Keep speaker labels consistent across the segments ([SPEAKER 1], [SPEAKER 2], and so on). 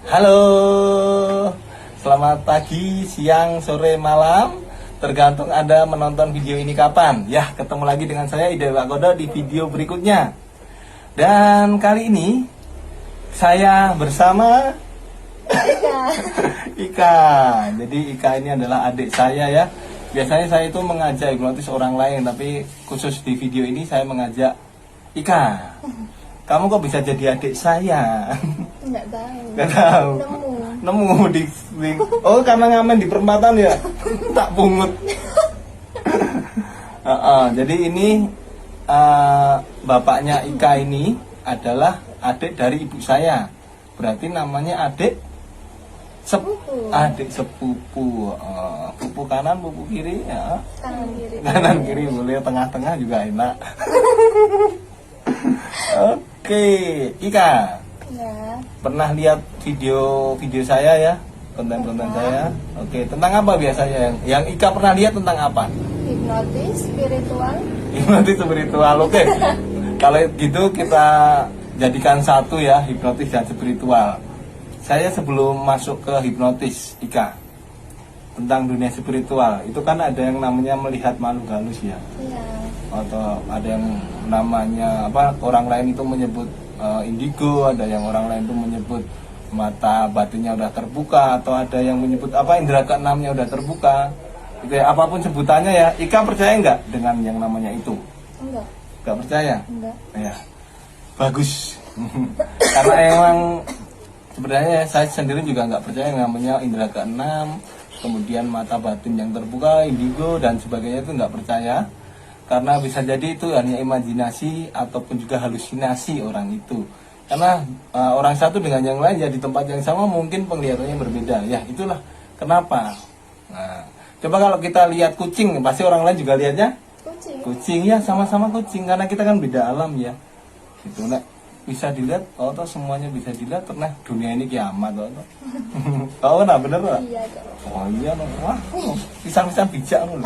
[SPEAKER 1] Halo, selamat pagi, siang, sore, malam. Tergantung Anda menonton video ini kapan. Ya, ketemu lagi dengan saya Ida Wagodo di video berikutnya. Dan kali ini saya bersama Ika. Jadi Ika ini adalah adik saya ya. Biasanya saya itu mengajak hipnotis orang lain, tapi khusus di video ini saya mengajak Ika. Kamu kok bisa jadi adik saya?
[SPEAKER 2] Nggak tahu.
[SPEAKER 1] Nggak tahu. Nemu di oh, karena ngamen di perempatan ya. Tak pungut. Jadi ini bapaknya Ika ini adalah adik dari ibu saya. Berarti namanya adik adik sepupu. Pupu kanan, pupu kiri ya.
[SPEAKER 2] Kanan kiri.
[SPEAKER 1] Kanan kiri boleh, tengah-tengah juga enak. Oke, Ika.
[SPEAKER 2] Ya.
[SPEAKER 1] Pernah lihat video saya ya, konten-konten saya. Oke, tentang apa biasanya yang Ika pernah lihat tentang apa?
[SPEAKER 2] Hipnotis, spiritual.
[SPEAKER 1] Hipnotis spiritual. Oke. Kalau gitu kita jadikan satu ya, hipnotis dan spiritual. Saya sebelum masuk ke hipnotis, Ika, tentang dunia spiritual, itu kan ada yang namanya melihat makhluk halus ya.
[SPEAKER 2] Iya.
[SPEAKER 1] Atau ada yang namanya apa, orang lain itu menyebut indigo, ada yang orang lain itu menyebut mata batinnya udah terbuka, atau ada yang menyebut apa, indera keenamnya udah terbuka gitu ya. Apapun sebutannya ya, Ika percaya nggak dengan yang namanya itu?
[SPEAKER 2] Enggak.
[SPEAKER 1] Nggak percaya?
[SPEAKER 2] Enggak.
[SPEAKER 1] Ya, bagus. Karena emang sebenarnya saya sendiri juga nggak percaya yang namanya indera keenam, kemudian mata batin yang terbuka, indigo dan sebagainya, itu nggak percaya. Karena bisa jadi itu hanya imajinasi ataupun juga halusinasi orang itu. Karena orang satu dengan yang lain ya di tempat yang sama mungkin penglihatannya berbeda. Ya itulah kenapa. Nah, coba kalau kita lihat kucing, pasti orang lain juga lihatnya
[SPEAKER 2] Kucing.
[SPEAKER 1] kucing ya, sama-sama kucing. Karena kita kan beda alam ya. Itu nah, bisa dilihat, toh semuanya bisa dilihat. Pernah dunia ini kiamat toh. Oh, nah bener lah.
[SPEAKER 2] Iya kok.
[SPEAKER 1] Oh iya, wah, pisang-pisang bijak loh.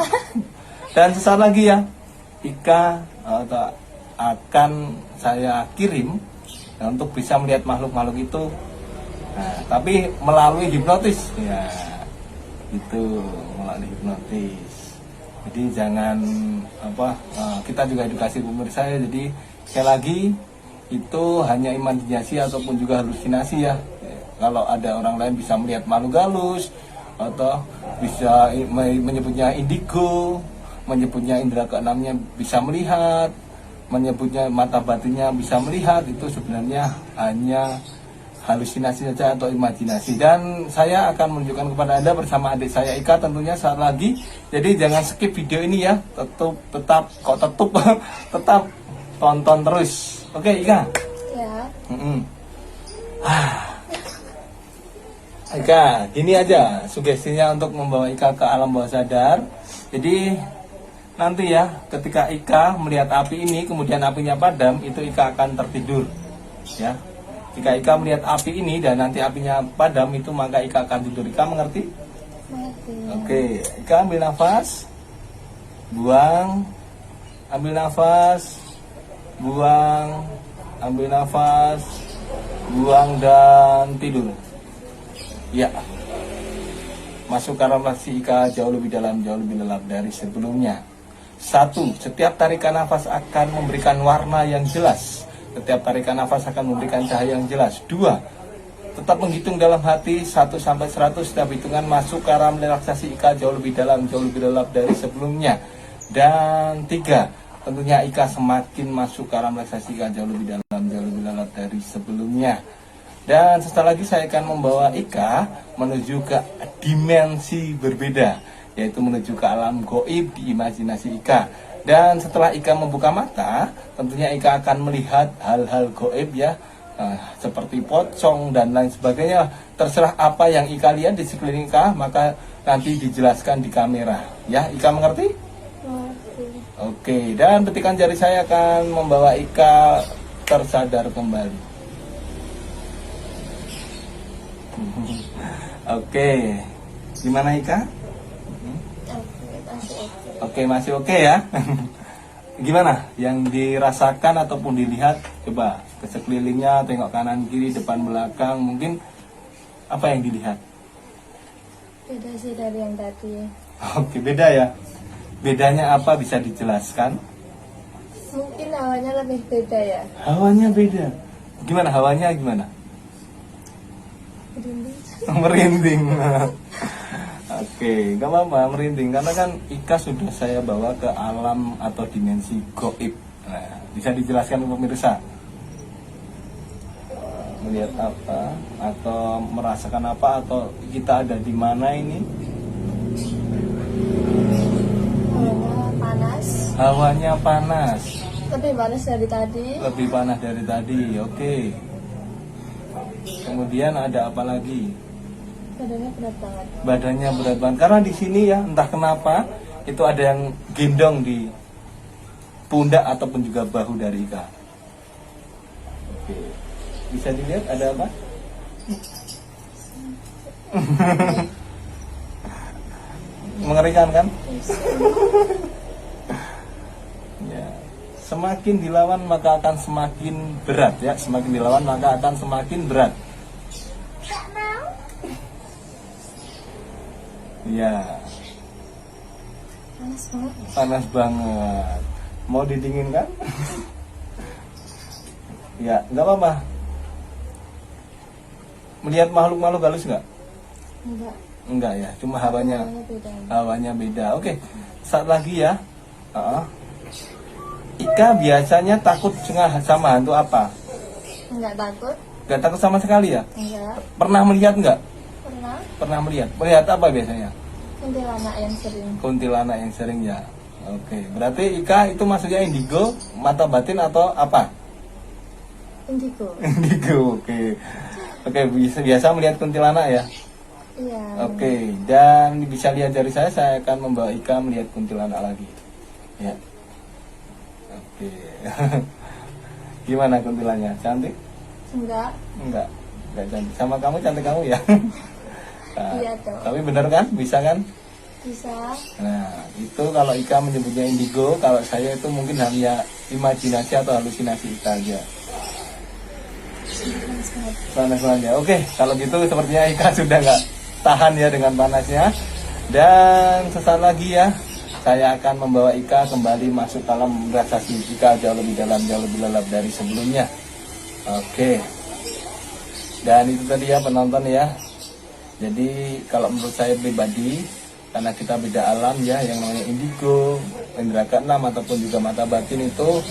[SPEAKER 1] Dan sesaat lagi ya, Ika akan saya kirim untuk bisa melihat makhluk-makhluk itu. Nah, tapi melalui hipnotis ya, itu melalui hipnotis. Jadi jangan apa, kita juga edukasi pemirsa ya. Jadi sekali lagi itu hanya imajinasi ataupun juga halusinasi ya. Kalau ada orang lain bisa melihat makhluk halus atau bisa menyebutnya indigo, menyebutnya indera keenamnya bisa melihat, menyebutnya mata batinnya bisa melihat, itu sebenarnya hanya halusinasi saja atau imajinasi. Dan saya akan menunjukkan kepada Anda bersama adik saya Ika tentunya saat lagi. Jadi jangan skip video ini ya, tetap tonton terus. Oke, Ika.
[SPEAKER 2] Ya.
[SPEAKER 1] Ika, gini aja sugestinya untuk membawa Ika ke alam bawah sadar. Jadi nanti ya, ketika Ika melihat api ini, kemudian apinya padam, itu Ika akan tertidur. Ya, jika Ika melihat api ini dan nanti apinya padam, itu maka Ika akan tidur. Ika mengerti?
[SPEAKER 2] Mengerti.
[SPEAKER 1] Oke, Ika ambil nafas, buang, ambil nafas, buang, ambil nafas, buang dan tidur. Ya, masuk ke relasi Ika jauh lebih dalam, jauh lebih lelap dari sebelumnya. 1. Setiap tarikan nafas akan memberikan warna yang jelas. Setiap tarikan nafas akan memberikan cahaya yang jelas. 2. Tetap menghitung dalam hati 1 sampai 100. Setiap hitungan masuk ke arah relaksasi Ika jauh lebih dalam, jauh lebih lelap dari sebelumnya. Dan 3. Tentunya Ika semakin masuk ke arah relaksasi Ika jauh lebih dalam, jauh lebih lelap dari sebelumnya. Dan setelah lagi saya akan membawa Ika menuju ke dimensi berbeda, yaitu menuju ke alam goib di imajinasi Ika. Dan setelah Ika membuka mata, tentunya Ika akan melihat hal-hal goib ya, seperti pocong dan lain sebagainya. Terserah apa yang Ika lihat di sekeliling Ika, maka nanti dijelaskan di kamera. Ya, Ika mengerti?
[SPEAKER 2] Mengerti.
[SPEAKER 1] Oke, dan petikan jari saya akan membawa Ika tersadar kembali. Oke, gimana Ika? Oke, masih oke ya. Gimana yang dirasakan ataupun dilihat? Coba ke sekelilingnya, tengok kanan kiri, depan belakang. Mungkin Apa yang dilihat?
[SPEAKER 2] Beda sih dari yang tadi.
[SPEAKER 1] Oke, beda ya. Bedanya apa, bisa dijelaskan?
[SPEAKER 2] Mungkin awalnya lebih beda ya.
[SPEAKER 1] Hawanya beda. Gimana hawanya gimana?
[SPEAKER 2] Merinding.
[SPEAKER 1] Merinding. Oke, nggak apa-apa merinding karena kan Ika sudah saya bawa ke alam atau dimensi goib. Nah, bisa dijelaskan ke pemirsa? Melihat apa atau merasakan apa atau kita ada di mana ini?
[SPEAKER 2] Awalnya panas.
[SPEAKER 1] Hawanya panas,
[SPEAKER 2] Lebih panas dari tadi.
[SPEAKER 1] lebih panas dari tadi. Oke. Kemudian ada apa lagi?
[SPEAKER 2] Badannya berat banget.
[SPEAKER 1] Badannya berat banget karena di sini ya entah kenapa itu ada yang gendong di pundak ataupun juga bahu dari Ika. Oke. Bisa dilihat ada apa? Mengerikan kan? Ya. Semakin dilawan maka akan semakin berat ya. Semakin dilawan maka akan semakin berat. Ya,
[SPEAKER 2] Panas banget.
[SPEAKER 1] panas banget. Mau didinginkan? Ya, nggak apa-apa. Melihat makhluk-makhluk halus nggak?
[SPEAKER 2] Enggak.
[SPEAKER 1] Enggak ya, cuma hawanya
[SPEAKER 2] Beda.
[SPEAKER 1] hawanya beda. Oke, saat lagi ya. Ika biasanya takut sama hantu apa?
[SPEAKER 2] Enggak takut.
[SPEAKER 1] Nggak takut sama sekali ya?
[SPEAKER 2] Enggak.
[SPEAKER 1] Pernah melihat nggak?
[SPEAKER 2] Pernah.
[SPEAKER 1] Pernah melihat. Melihat apa biasanya?
[SPEAKER 2] Kuntilanak yang sering.
[SPEAKER 1] Kuntilanak yang sering ya. Oke, berarti Ika itu maksudnya indigo, mata batin atau apa?
[SPEAKER 2] Indigo.
[SPEAKER 1] Indigo, oke. Oke, biasa melihat kuntilanak ya.
[SPEAKER 2] Iya.
[SPEAKER 1] Oke, dan bisa lihat dari saya akan membawa Ika melihat kuntilanak lagi. Ya. Oke. Gimana kuntilannya? Cantik?
[SPEAKER 2] Enggak.
[SPEAKER 1] Enggak cantik. Sama kamu cantik kamu ya. Nah,
[SPEAKER 2] Iya dong.
[SPEAKER 1] tapi bener kan? Bisa kan?
[SPEAKER 2] Bisa.
[SPEAKER 1] Nah, itu kalau Ika menyebutnya indigo, kalau saya itu mungkin hanya imajinasi atau halusinasi Ika aja.
[SPEAKER 2] Panas banget.
[SPEAKER 1] Panas banget ya. Oke, kalau gitu sepertinya Ika sudah nggak tahan ya dengan panasnya. Dan sesaat lagi ya, saya akan membawa Ika kembali masuk dalam relaksasi Ika jauh lebih dalam, jauh lebih lelap dari sebelumnya. Oke. Dan itu tadi ya penonton ya. Jadi kalau menurut saya pribadi, karena kita beda alam ya, yang namanya indigo, indera keenam ataupun juga mata batin itu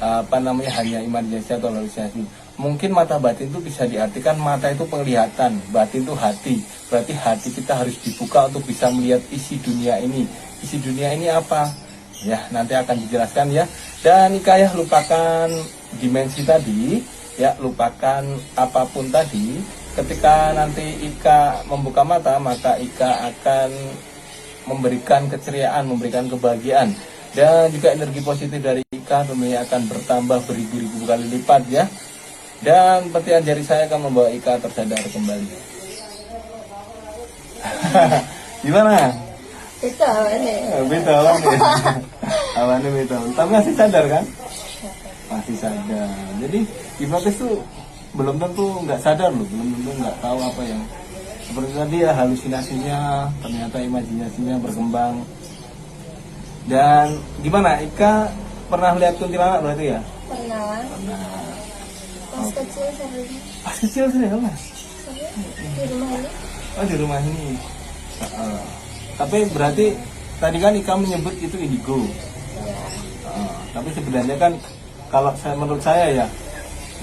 [SPEAKER 1] hanya imajinasi atau halusinasi. Mungkin mata batin itu bisa diartikan mata itu penglihatan, batin itu hati. Berarti hati kita harus dibuka untuk bisa melihat isi dunia ini. Isi dunia ini apa? Ya, nanti akan dijelaskan ya. Dan Ika ya, lupakan dimensi tadi, ya, lupakan apapun tadi. Ketika nanti Ika membuka mata, maka Ika akan memberikan keceriaan, memberikan kebahagiaan. Dan juga energi positif dari Ika tentunya akan bertambah beribu-ribu kali lipat ya. Dan petian jari saya akan membawa Ika tersadar kembali. Gimana?
[SPEAKER 2] Itu awalnya.
[SPEAKER 1] Beda awannya. Awannya beda. Tapi masih sadar kan? Masih sadar. Jadi hipnotis tuh belum tentu nggak sadar loh, belum tentu nggak tahu apa yang seperti tadi ya, halusinasinya ternyata imajinasinya berkembang. Dan gimana, Ika pernah lihat kuntilanak berarti ya?
[SPEAKER 2] Pernah.
[SPEAKER 1] Pernah.
[SPEAKER 2] Pas kecil sering.
[SPEAKER 1] Pas kecil sih ya mas?
[SPEAKER 2] Sering. Di rumah ini.
[SPEAKER 1] Oh di rumah ini. Tapi berarti tadi kan Ika menyebut itu indigo.
[SPEAKER 2] Iya.
[SPEAKER 1] Tapi sebenarnya kan kalau menurut saya ya,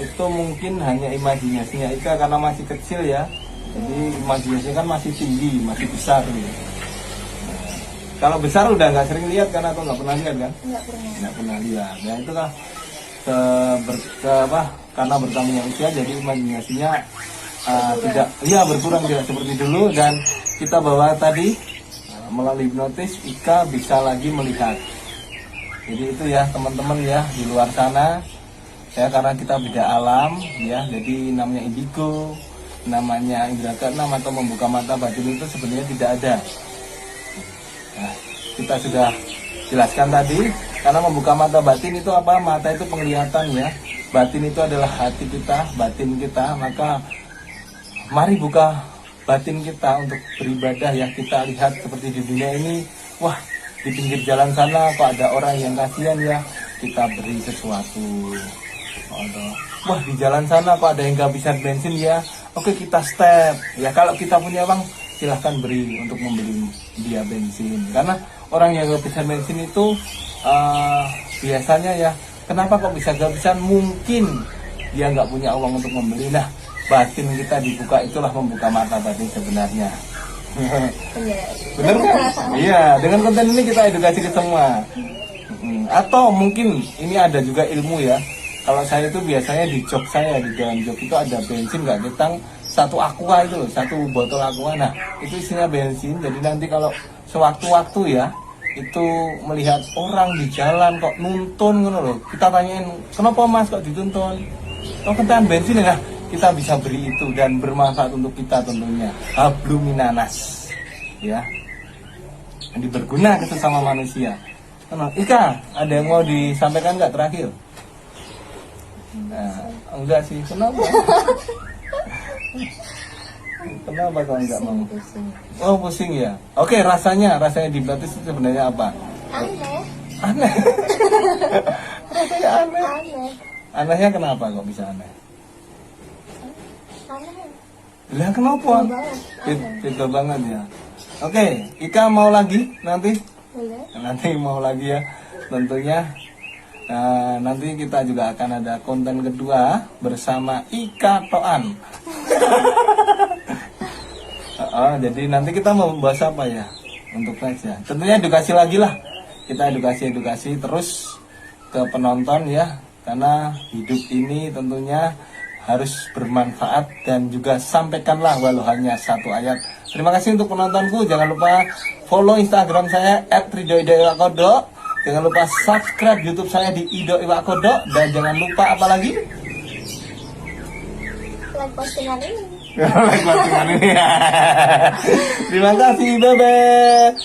[SPEAKER 1] itu mungkin hanya imajinasinya Ika karena masih kecil ya. Jadi imajinasinya kan masih tinggi, masih besar gitu. Nah, kalau besar udah nggak sering lihat kan atau nggak pernah lihat kan?
[SPEAKER 2] Enggak pernah.
[SPEAKER 1] Nggak pernah lihat. Ya itu kan karena bertambahnya usia jadi imajinasinya tidak berkurang, tidak seperti dulu. Dan kita bawa tadi melalui hipnotis Ika bisa lagi melihat. Jadi itu ya teman-teman ya di luar sana. Ya karena kita beda alam ya, jadi namanya indigo, namanya indera keenam atau membuka mata batin itu sebenarnya tidak ada. Nah, kita sudah jelaskan tadi, karena membuka mata batin itu apa? Mata itu penglihatan ya, batin itu adalah hati kita, batin kita, maka mari buka batin kita untuk beribadah ya. Kita lihat seperti di dunia ini, wah di pinggir jalan sana kok ada orang yang kasihan ya, kita beri sesuatu. Wah di jalan sana kok ada yang kehabisan bensin ya, oke kita step ya. Kalau kita punya uang silahkan beri untuk membeli dia bensin, karena orang yang kehabisan bensin itu biasanya ya, kenapa kok bisa kehabisan, mungkin dia nggak punya uang untuk membeli. Nah batin kita dibuka, itulah membuka mata batin sebenarnya. Bener kan? Iya, dengan konten ini kita edukasi ke semua. Atau mungkin ini ada juga ilmu ya. Kalau saya itu biasanya di jok saya, di dalam jok itu ada bensin nggak ketang, satu aqua itu loh, satu botol aqua. Nah itu isinya bensin. Jadi nanti kalau sewaktu-waktu ya, itu melihat orang di jalan kok nuntun gitu loh, kita tanyain kenapa mas kok dituntun, oh ketahan bensin ya, kita bisa beri itu dan bermanfaat untuk kita tentunya. Habluminanas ya, jadi berguna ke sesama manusia. Ika, ada yang mau disampaikan nggak terakhir? Nah, enggak sih, kenapa? Kenapa kau enggak mau? Oh pusing ya. Oke, rasanya dihipnotis itu sebenarnya apa?
[SPEAKER 2] Aneh.
[SPEAKER 1] Aneh. Rasanya aneh.
[SPEAKER 2] Aneh.
[SPEAKER 1] Anehnya kenapa kok bisa aneh?
[SPEAKER 2] Aneh.
[SPEAKER 1] Lah kenapa?
[SPEAKER 2] Beda banget.
[SPEAKER 1] Beda banget ya. Oke, Ika mau lagi nanti?
[SPEAKER 2] Boleh.
[SPEAKER 1] Nanti mau lagi ya, tentunya. Nah, nanti kita juga akan ada konten kedua bersama Ika Toan. Jadi nanti kita mau membahas apa ya untuk next ya? Tentunya edukasi lagi lah. Kita edukasi terus ke penonton ya, karena hidup ini tentunya harus bermanfaat, dan juga sampaikanlah walau hanya satu ayat. Terima kasih untuk penontonku. Jangan lupa follow Instagram saya @ridho_iwakodo. Jangan lupa subscribe YouTube saya di Ido Iwakodo, dan jangan lupa apa lagi?
[SPEAKER 2] Like postingan ini.
[SPEAKER 1] Like postingan ini. Terima kasih, bye.